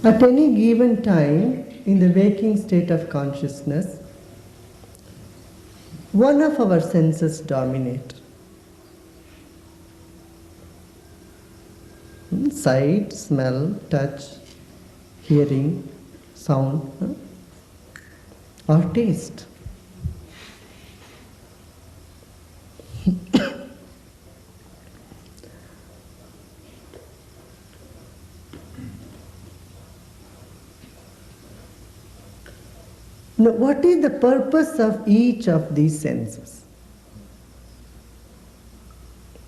At any given time, in the waking state of consciousness, one of our senses dominate. Sight, smell, touch, hearing, sound, or taste. Now, what is the purpose of each of these senses?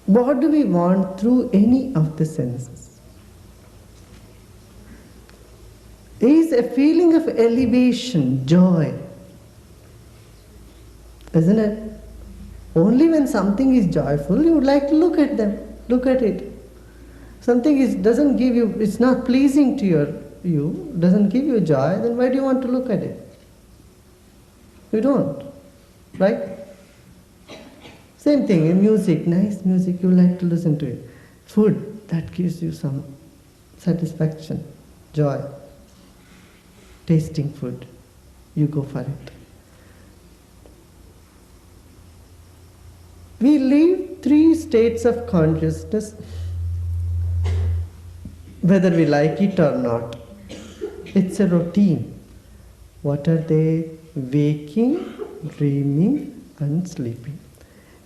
What do we want through any of the senses? There is a feeling of elevation, joy, isn't it? Only when something is joyful, you would like to look at them, look at it. Something doesn't give you, it's not pleasing to you, doesn't give you joy, then why do you want to look at it? You don't, right? Same thing in music, nice music, you like to listen to it. Food, that gives you some satisfaction, joy. Tasting food, you go for it. We live 3 states of consciousness, whether we like it or not. It's a routine. What are they? Waking, dreaming, and sleeping.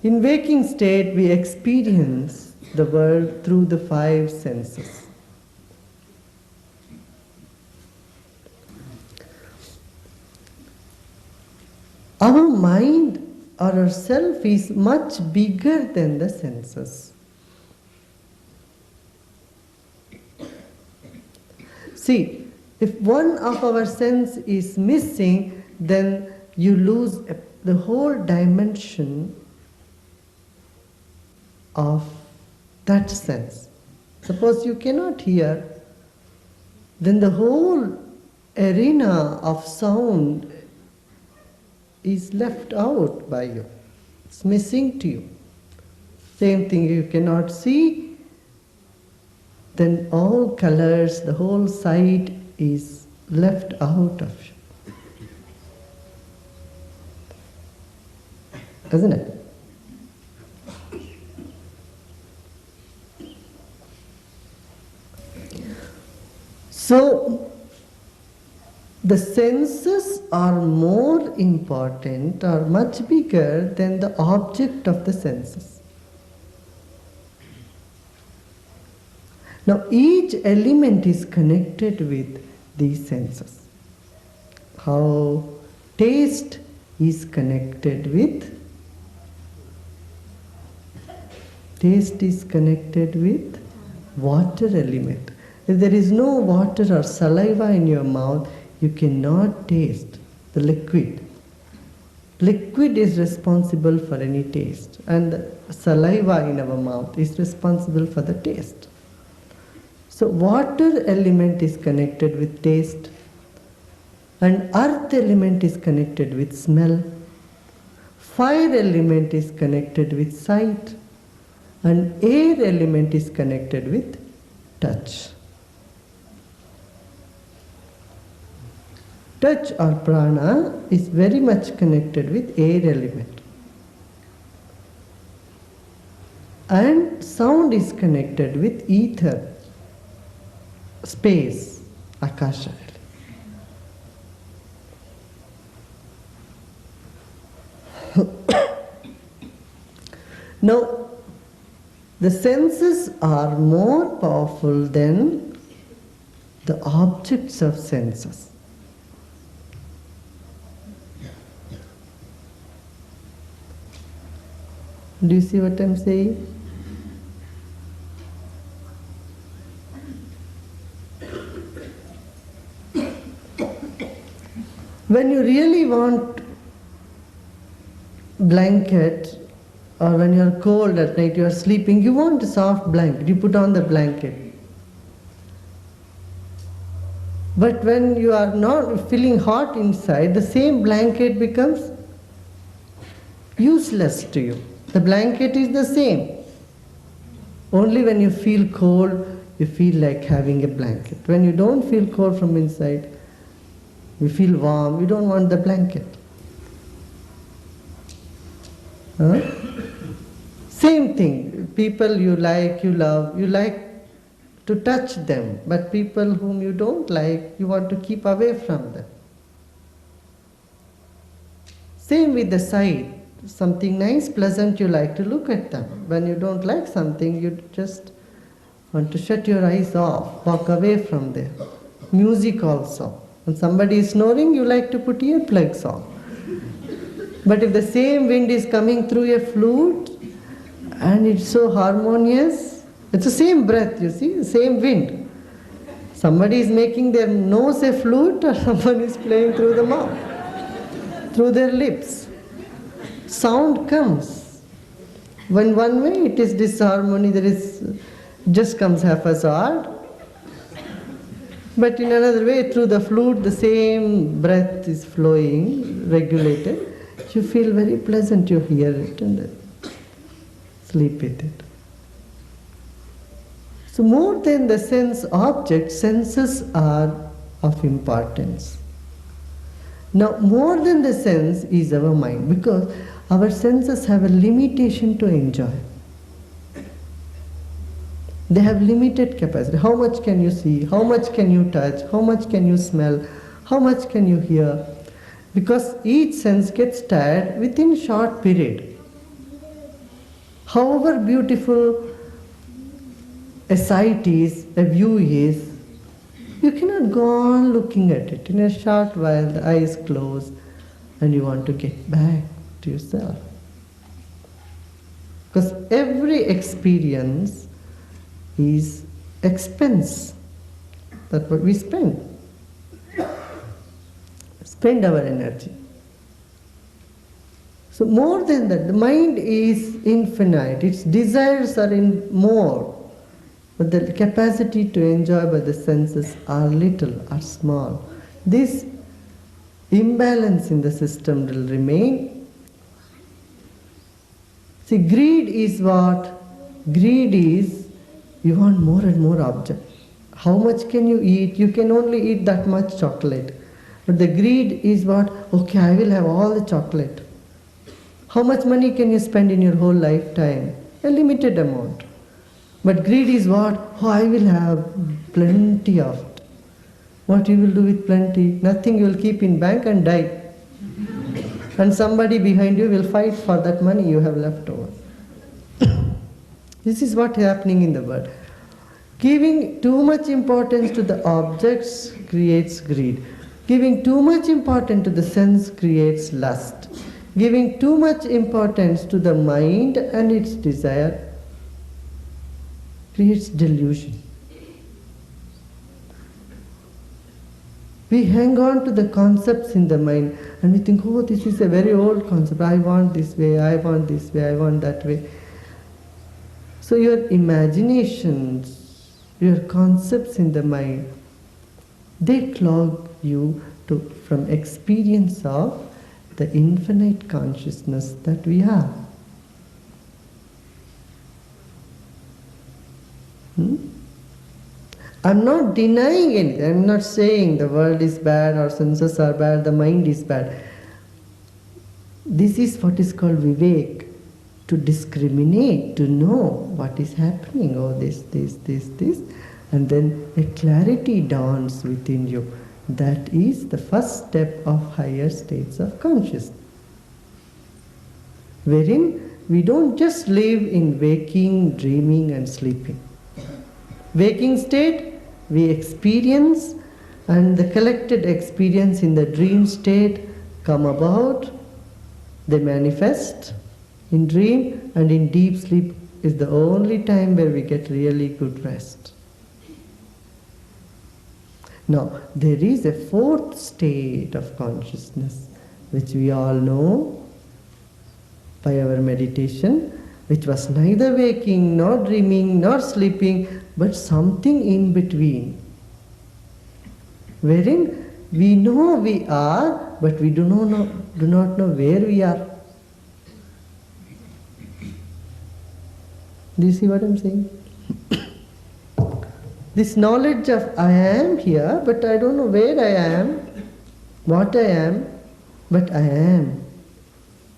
In waking state, we experience the world through the 5 senses. Our mind or our self is much bigger than the senses. See, if one of our sense is missing, then you lose the whole dimension of that sense. Suppose you cannot hear, then the whole arena of sound is left out by you. It's missing to you. Same thing, you cannot see, then all colors, the whole sight is left out of you. Isn't it? So, the senses are more important or much bigger than the object of the senses. Now, each element is connected with these senses. How taste is connected with water element. If there is no water or saliva in your mouth, you cannot taste the liquid. Liquid is responsible for any taste, and the saliva in our mouth is responsible for the taste. So water element is connected with taste, and earth element is connected with smell. Fire element is connected with sight, and air element is connected with touch. Touch or prana is very much connected with air element. And sound is connected with ether, space, akasha. Now, the senses are more powerful than the objects of senses. Do you see what I'm saying? When you really want blanket, or when you're cold at night, you're sleeping, you want a soft blanket, you put on the blanket. But when you are not feeling hot inside, the same blanket becomes useless to you. The blanket is the same. Only when you feel cold, you feel like having a blanket. When you don't feel cold from inside, you feel warm, you don't want the blanket. Huh? Same thing, people you like, you love, you like to touch them, but people whom you don't like, you want to keep away from them. Same with the sight. Something nice, pleasant, you like to look at them. When you don't like something, you just want to shut your eyes off, walk away from there. Music also. When somebody is snoring, you like to put earplugs on. But if the same wind is coming through a flute, and it's so harmonious, it's the same breath, you see, the same wind. Somebody is making their nose a flute, or someone is playing through the mouth, through their lips. Sound comes. When one way it is disharmony, there is just comes haphazard. But in another way, through the flute, the same breath is flowing, regulated. You feel very pleasant, you hear it and sleep with it. So more than the sense object, senses are of importance. Now more than the sense is our mind, because our senses have a limitation to enjoy. They have limited capacity. How much can you see? How much can you touch? How much can you smell? How much can you hear? Because each sense gets tired within a short period. However beautiful a sight is, a view is, you cannot go on looking at it. In a short while, the eyes close and you want to get back to yourself. Because every experience is expense. That's what we spend. Spend our energy. So more than that, the mind is infinite. Its desires are in more. But the capacity to enjoy by the senses are little, are small. This imbalance in the system will remain. See, greed is what? Greed is, you want more and more objects. How much can you eat? You can only eat that much chocolate. But the greed is what? Okay, I will have all the chocolate. How much money can you spend in your whole lifetime? A limited amount. But greed is what? Oh, I will have plenty of it. What you will do with plenty? Nothing, you will keep in bank and die. And somebody behind you will fight for that money you have left over. This is what is happening in the world. Giving too much importance to the objects creates greed. Giving too much importance to the sense creates lust. Giving too much importance to the mind and its desire creates delusion. We hang on to the concepts in the mind and we think, oh, this is a very old concept. I want this way, I want this way, I want that way. So your imaginations, your concepts in the mind, they clog you from experience of the infinite consciousness that we have. I'm not denying anything. I'm not saying the world is bad, our senses are bad, the mind is bad. This is what is called vivek, to discriminate, to know what is happening. Oh, this, and then a clarity dawns within you. That is the first step of higher states of consciousness, wherein we don't just live in waking, dreaming and sleeping. Waking state, we experience, and the collected experience in the dream state come about, they manifest in dream, and in deep sleep is the only time where we get really good rest. Now, there is a fourth state of consciousness, which we all know by our meditation, which was neither waking, nor dreaming, nor sleeping, but something in between, wherein we know we are, but we do not know where we are. Do you see what I'm saying? This knowledge of I am here, but I don't know where I am, what I am, but I am.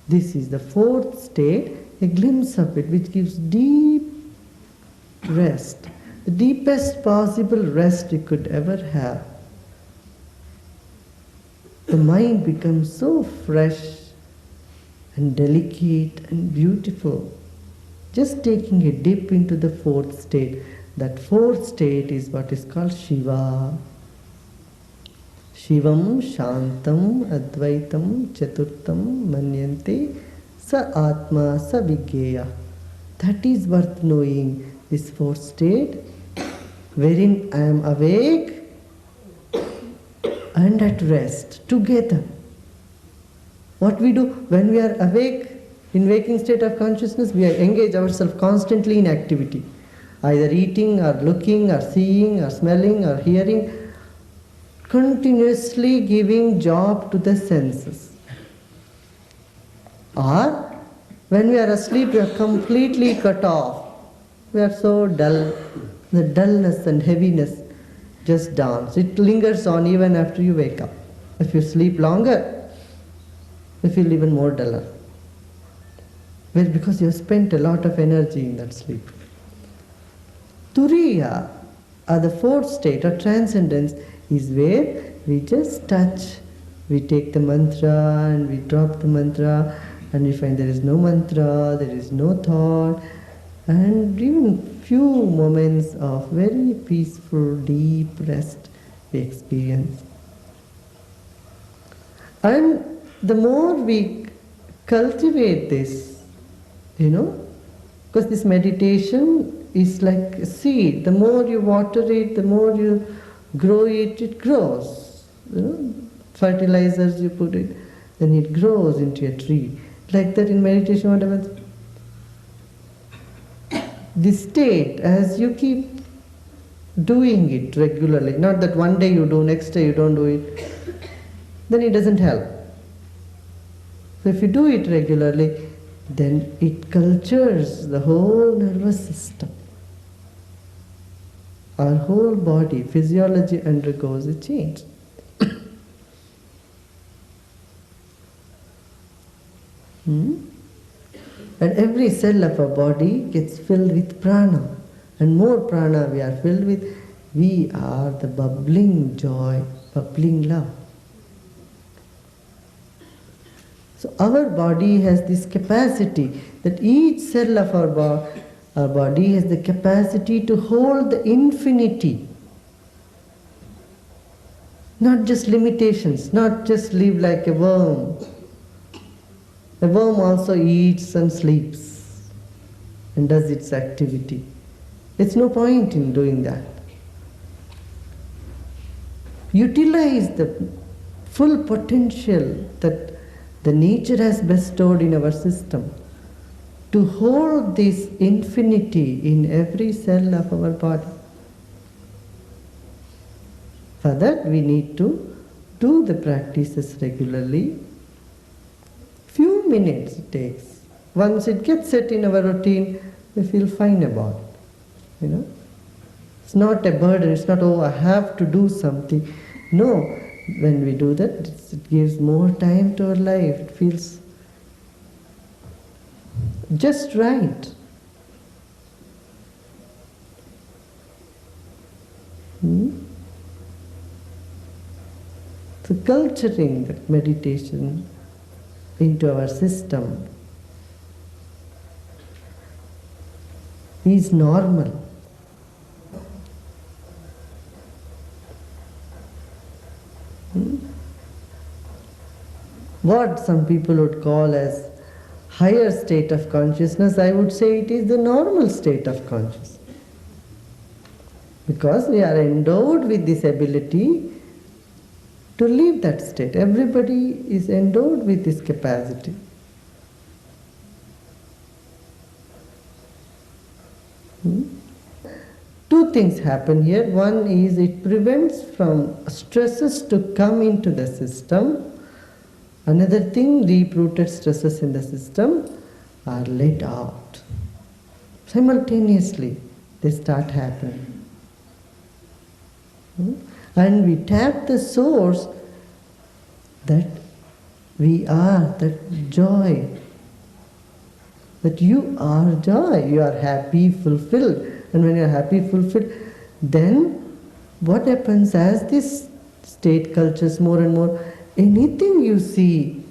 This is the fourth state, a glimpse of it, which gives deep rest, the deepest possible rest you could ever have. The mind becomes so fresh and delicate and beautiful. Just taking a dip into the fourth state. That fourth state is what is called Shiva. Shivam Shantam Advaitam Chaturtam Manyante Sa Atma Sa Viggeya. That is worth knowing, this fourth state, wherein I am awake and at rest together. What we do when we are awake, in waking state of consciousness, we engage ourselves constantly in activity, either eating or looking or seeing or smelling or hearing, continuously giving job to the senses. Or when we are asleep, we are completely cut off. We are so dull. The dullness and heaviness just dawns. It lingers on even after you wake up. If you sleep longer, you feel even more duller. Well, because you have spent a lot of energy in that sleep. Turiya, or the fourth state or transcendence, is where we just touch. We take the mantra and we drop the mantra, and we find there is no mantra, there is no thought, and even few moments of very peaceful, deep rest we experience. And the more we cultivate this, because this meditation is like a seed. The more you water it, the more you grow it, it grows. Fertilizers you put it, then it grows into a tree. Like that in meditation, what happens? This state, as you keep doing it regularly, not that one day you do, next day you don't do it, then it doesn't help. So if you do it regularly, then it cultures the whole nervous system. Our whole body, physiology undergoes a change. And every cell of our body gets filled with prana. And more prana we are filled with, we are the bubbling joy, bubbling love. So our body has this capacity, that each cell of our body has the capacity to hold the infinity. Not just limitations, not just live like a worm. A worm also eats and sleeps and does its activity. There's no point in doing that. Utilize the full potential that the nature has bestowed in our system to hold this infinity in every cell of our body. For that we need to do the practices regularly. Few minutes it takes. Once it gets set in our routine, we feel fine about it. It's not a burden, it's not, I have to do something. No, when we do that, it gives more time to our life. It feels just right. So culturing that meditation into our system is normal. What some people would call as higher state of consciousness, I would say it is the normal state of consciousness. Because we are endowed with this ability to live that state. Everybody is endowed with this capacity. Two things happen here. One is it prevents from stresses to come into the system. Another thing, deep-rooted stresses in the system are let out. Simultaneously, they start happening. Hmm? And we tap the source that we are, that joy. That you are joy, you are happy, fulfilled. And when you are happy, fulfilled, then what happens as this state cultures more and more, anything you see,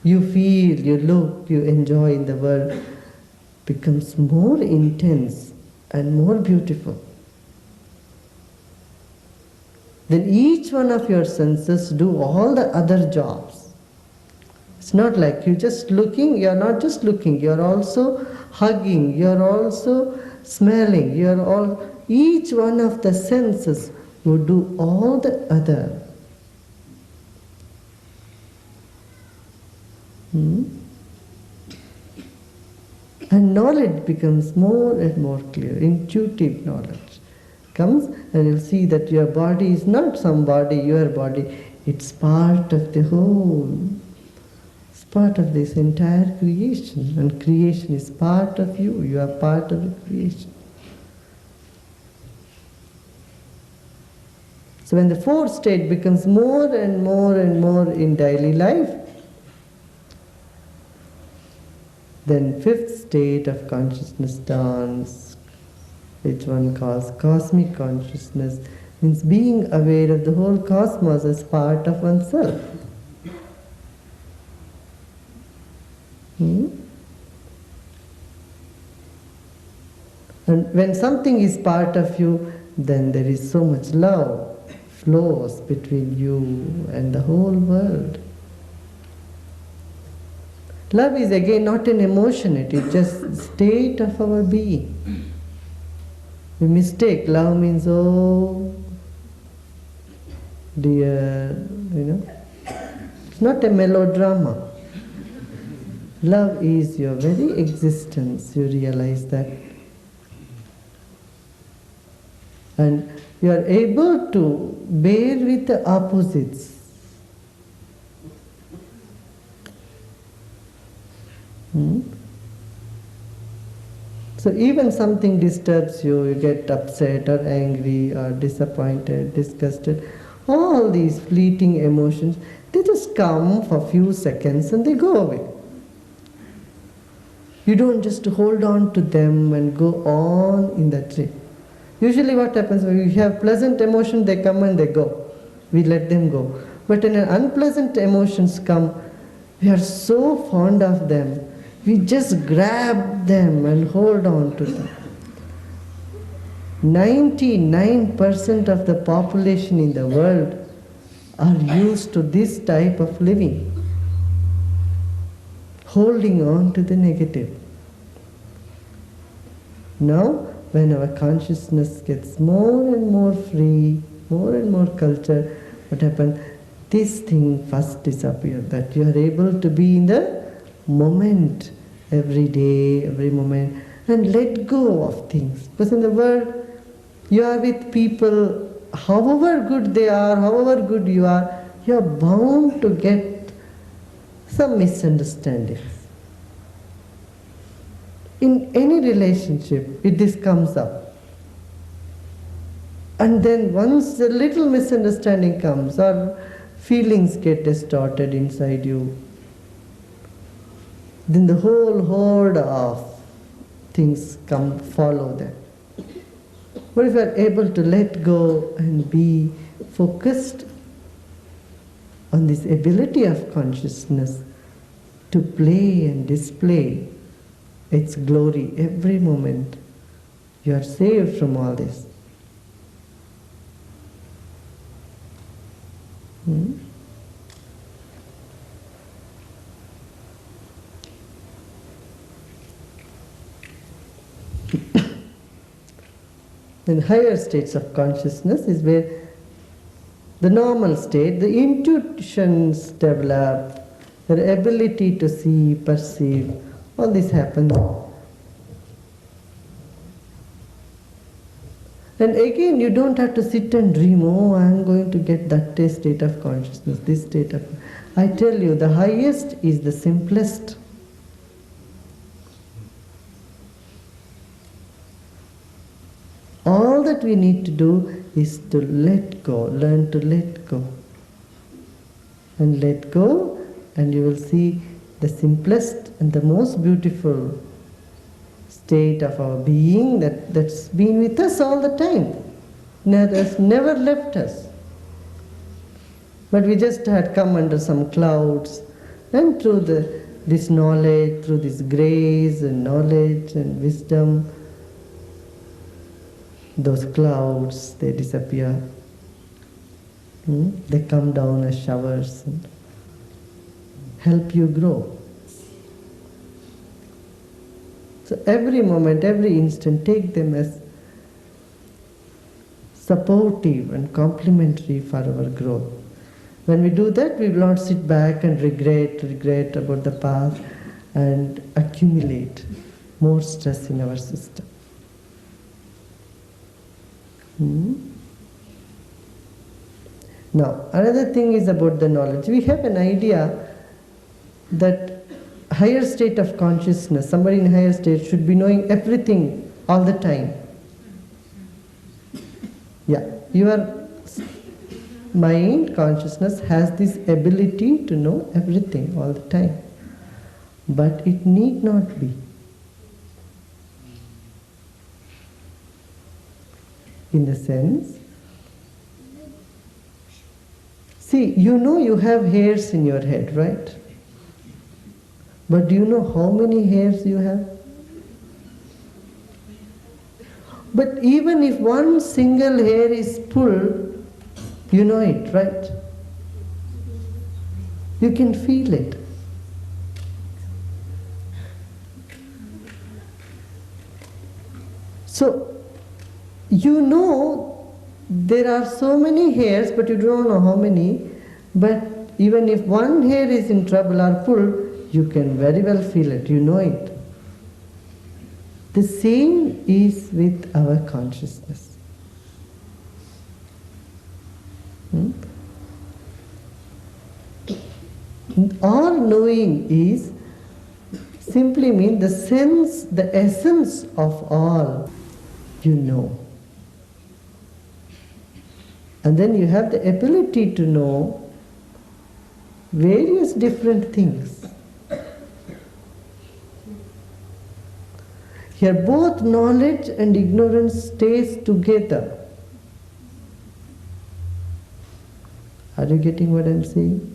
you feel, you look, you enjoy in the world becomes more intense and more beautiful. Then each one of your senses do all the other jobs. It's not like you're just looking, you're not just looking, you're also hugging, you're also smelling, each one of the senses will do all the other. And knowledge becomes more and more clear, intuitive knowledge comes, and you'll see that your body is not some body, your body, it's part of the whole. It's part of this entire creation, and creation is part of you. You are part of the creation. So when the fourth state becomes more and more and more in daily life, then fifth state of consciousness dawns, which one calls cosmic consciousness, means being aware of the whole cosmos as part of oneself. And when something is part of you, then there is so much love flows between you and the whole world. Love is again not an emotion, it is just state of our being. We mistake, love means, oh dear, It's not a melodrama. Love is your very existence, you realize that. And you are able to bear with the opposites. So even something disturbs you, you get upset or angry or disappointed, disgusted, all these fleeting emotions, they just come for a few seconds and they go away. You don't just hold on to them and go on in that trip. Usually what happens when we have pleasant emotions, they come and they go. We let them go. But when unpleasant emotions come, we are so fond of them, we just grab them and hold on to them. 99% of the population in the world are used to this type of living, holding on to the negative. Now, when our consciousness gets more and more free, more and more culture, what happens? This thing first disappears, that you are able to be in the moment, every day, every moment, and let go of things. Because in the world, you are with people, however good they are, however good you are bound to get some misunderstandings. In any relationship, this comes up. And then once a little misunderstanding comes, or feelings get distorted inside you, then the whole horde of things follow them. But if you are able to let go and be focused on this ability of consciousness to play and display its glory every moment, you are saved from all this. In higher states of consciousness is where the normal state, the intuitions develop, their ability to see, perceive, all this happens. And again, you don't have to sit and dream, oh, I am going to get that state of consciousness, this state of... I tell you, the highest is the simplest. All that we need to do is to let go, learn to let go. And let go, and you will see the simplest and the most beautiful state of our being that's been with us all the time. Has never left us. But we just had come under some clouds, and through this knowledge, through this grace and knowledge and wisdom, those clouds, they disappear. They come down as showers and help you grow. So every moment, every instant, take them as supportive and complementary for our growth. When we do that, we will not sit back and regret about the past and accumulate more stress in our system. Now, another thing is about the knowledge. We have an idea that higher state of consciousness, somebody in higher state should be knowing everything all the time. Yeah, your mind, consciousness has this ability to know everything all the time. But it need not be. In the sense, see, you know you have hairs in your head, right? But do you know how many hairs you have? But even if one single hair is pulled, you know it, right? You can feel it. So, you know there are so many hairs, but you don't know how many. But even if one hair is in trouble or pulled, you can very well feel it, you know it. The same is with our consciousness. All knowing is simply mean the sense, the essence of all you know. And then you have the ability to know various different things. Here both knowledge and ignorance stays together. Are you getting what I'm saying?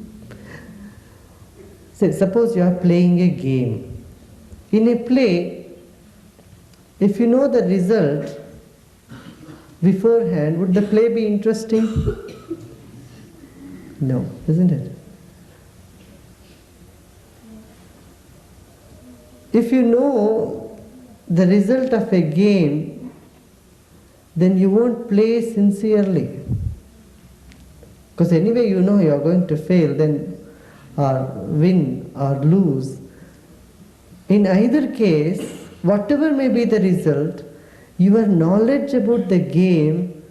So suppose you are playing a game. In a play, if you know the result beforehand, would the play be interesting? No, isn't it? If you know the result of a game, then you won't play sincerely. Because anyway you know you are going to fail, then or win or lose. In either case, whatever may be the result, your knowledge about the game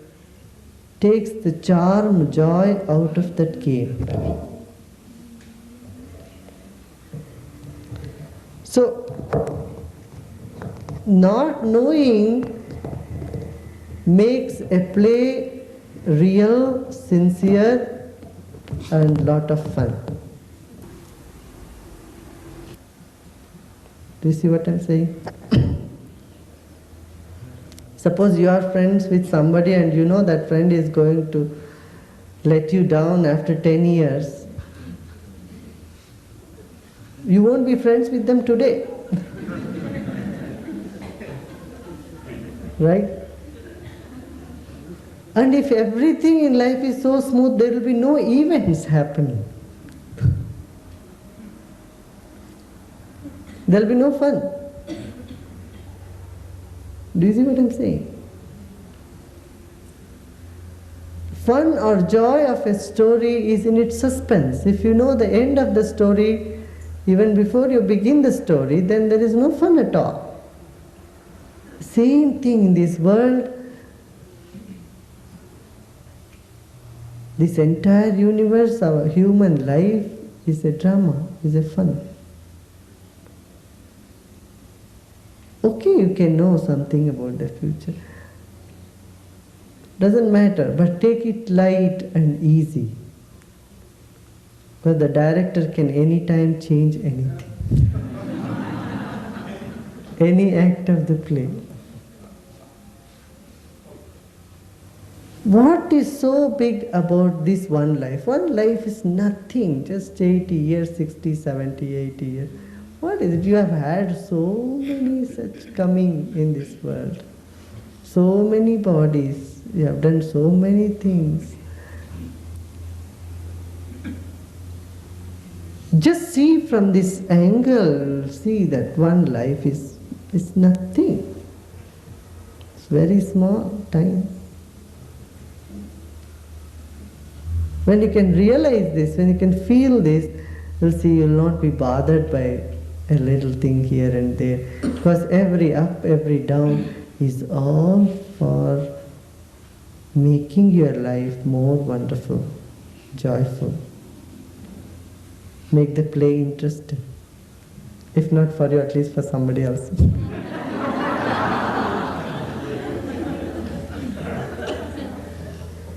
takes the charm, joy out of that game. So, not knowing makes a play real, sincere, and lot of fun. Do you see what I'm saying? Suppose you are friends with somebody and you know that friend is going to let you down after 10 years. You won't be friends with them today. Right? And if everything in life is so smooth, there will be no events happening. There will be no fun. Do you see what I'm saying? Fun or joy of a story is in its suspense. If you know the end of the story, even before you begin the story, then there is no fun at all. Same thing in this world. This entire universe, our human life, is a drama, is a fun. Okay, you can know something about the future. Doesn't matter, but take it light and easy. Because the director can anytime change anything. Any act of the play. What is so big about this one life? One life is nothing, just 80 years, 60, 70, 80 years. What is it? You have had so many such coming in this world. So many bodies. You have done so many things. Just see from this angle, see that one life is nothing. It's very small time. When you can realize this, when you can feel this, you'll see you'll not be bothered by a little thing here and there. Because every up, every down is all for making your life more wonderful, joyful. Make the play interesting. If not for you, at least for somebody else.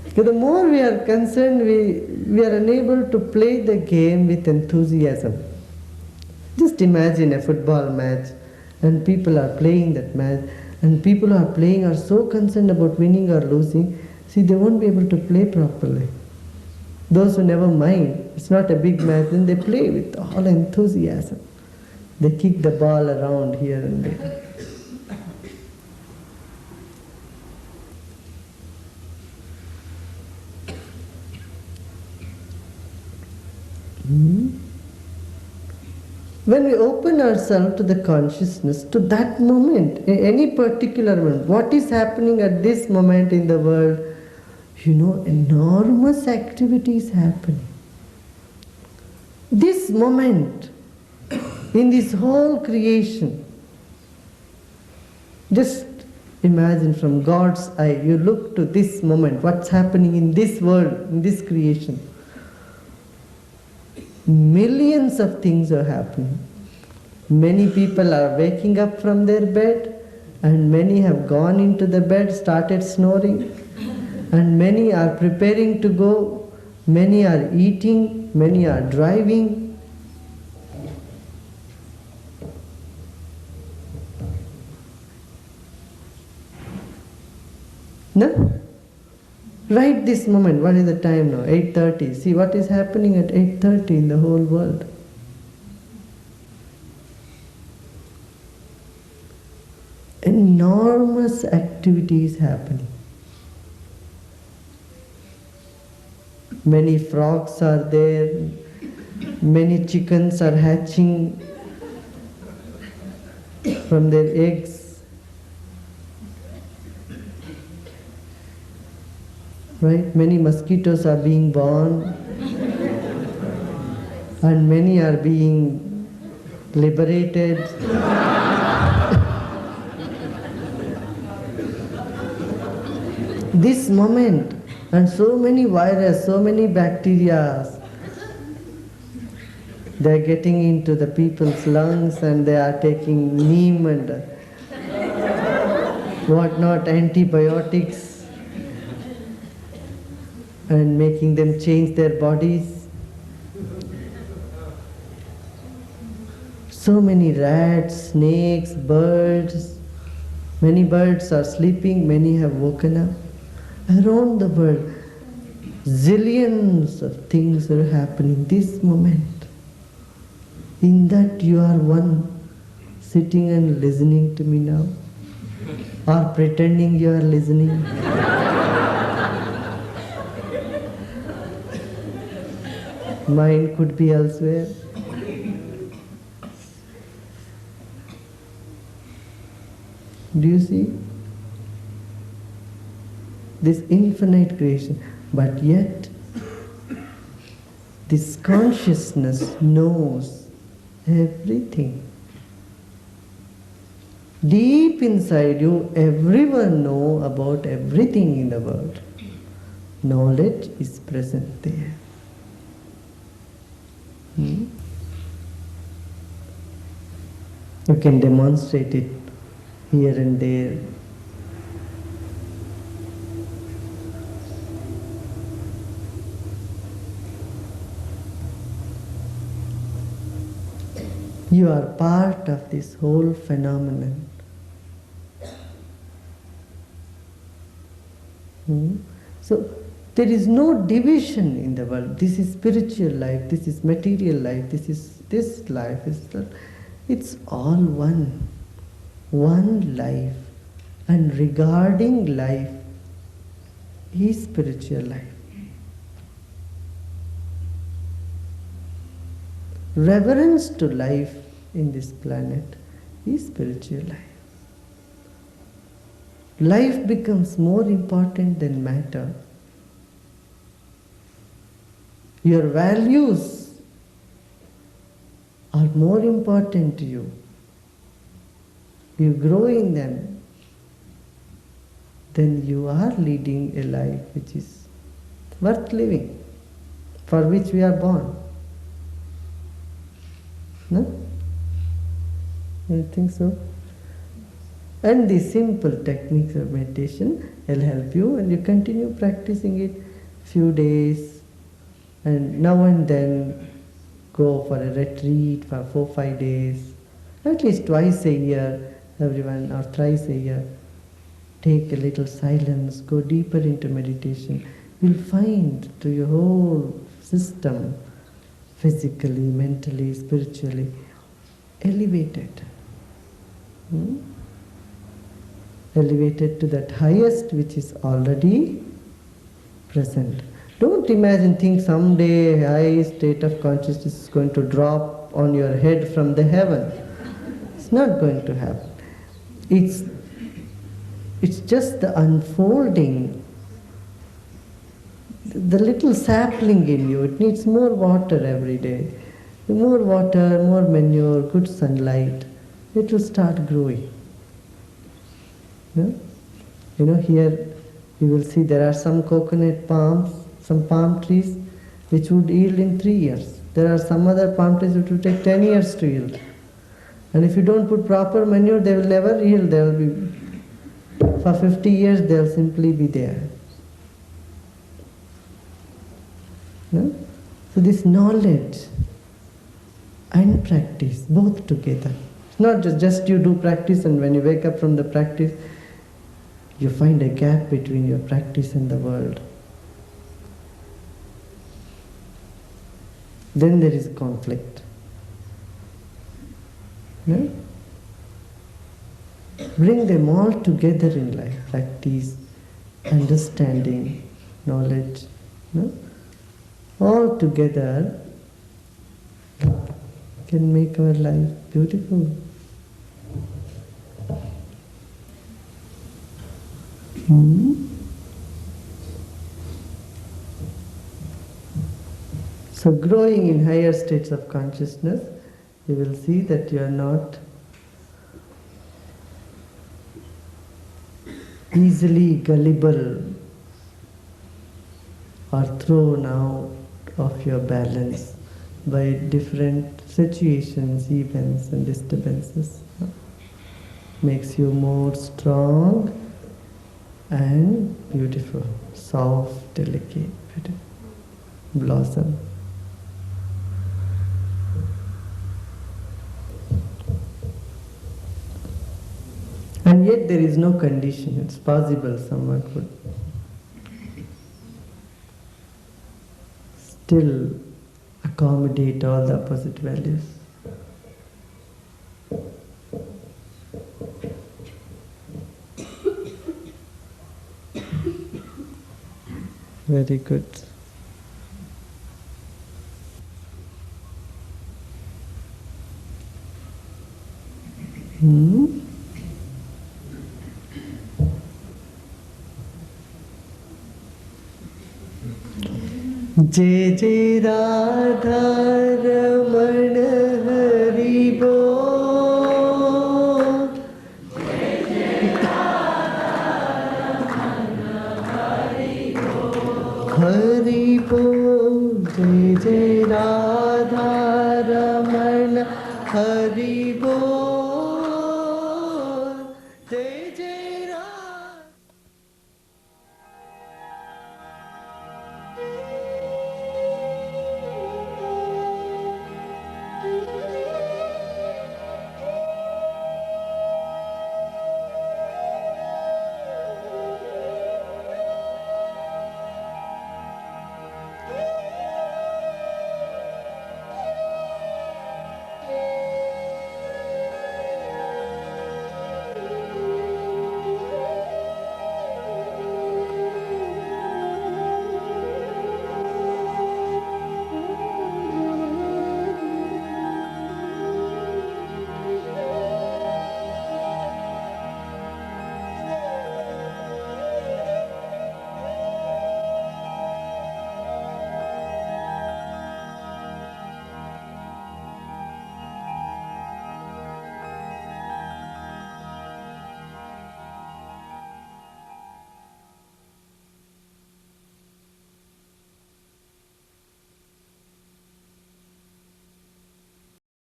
Because the more we are concerned, we are unable to play the game with enthusiasm. Just imagine a football match and people are playing that match and people who are playing are so concerned about winning or losing, see, they won't be able to play properly. Those who never mind, it's not a big match, then they play with all enthusiasm. They kick the ball around here and there. When we open ourselves to the consciousness, to that moment, any particular moment, what is happening at this moment in the world, enormous activity is happening. This moment, in this whole creation, just imagine from God's eye, you look to this moment, what's happening in this world, in this creation. Millions of things are happening. Many people are waking up from their bed, and many have gone into the bed, started snoring, and many are preparing to go, many are eating, many are driving. No? Right this moment, what is the time now? 8:30. See what is happening at 8:30 in the whole world. Enormous activity is happening. Many frogs are there, many chickens are hatching from their eggs. Right? Many mosquitoes are being born and many are being liberated. This moment, and so many viruses, so many bacteria, they are getting into the people's lungs and they are taking neem and whatnot, antibiotics, and making them change their bodies. So many rats, snakes, birds. Many birds are sleeping, many have woken up. Around the world, zillions of things are happening this moment. In that you are one, sitting and listening to me now, or pretending you are listening. Mind could be elsewhere. Do you see? This infinite creation, but yet this consciousness knows everything. Deep inside you, everyone knows about everything in the world. Knowledge is present there. You can demonstrate it here and there. You are part of this whole phenomenon. So there is no division in the world. This is spiritual life, this is material life, this life is that. It's all one life. And regarding life is spiritual life. Reverence to life in this planet is spiritual life. Life becomes more important than matter. Your values are more important to you. You grow in them, then you are leading a life which is worth living, for which we are born. No? You think so? And the simple techniques of meditation will help you, and you continue practicing it few days, and now and then go for a retreat for 4-5 days, at least twice a year, everyone, or thrice a year. Take a little silence, go deeper into meditation. You'll find to your whole system, physically, mentally, spiritually, elevated. Elevated to that highest which is already present. Don't imagine, think someday high state of consciousness is going to drop on your head from the heaven. It's not going to happen. It's just the unfolding, the little sapling in you. It needs more water every day. More water, more manure, good sunlight. It will start growing. You know, here you will see there are some coconut palms, some palm trees which would yield in 3 years. There are some other palm trees which will take 10 years to yield. And if you don't put proper manure, they will never yield. They will be, for 50 years, they will simply be there. No? So this knowledge and practice, both together. It's not just you do practice and when you wake up from the practice, you find a gap between your practice and the world. Then there is conflict. No? Bring them all together in life. Practice, understanding, knowledge. No? All together can make our life beautiful. So growing in higher states of consciousness, you will see that you are not easily gullible or thrown out of your balance by different situations, events and disturbances. Makes you more strong and beautiful, soft, delicate, beautiful, blossom. And yet there is no condition. It's possible someone could still accommodate all the opposite values. Very good. Jai Jai Radha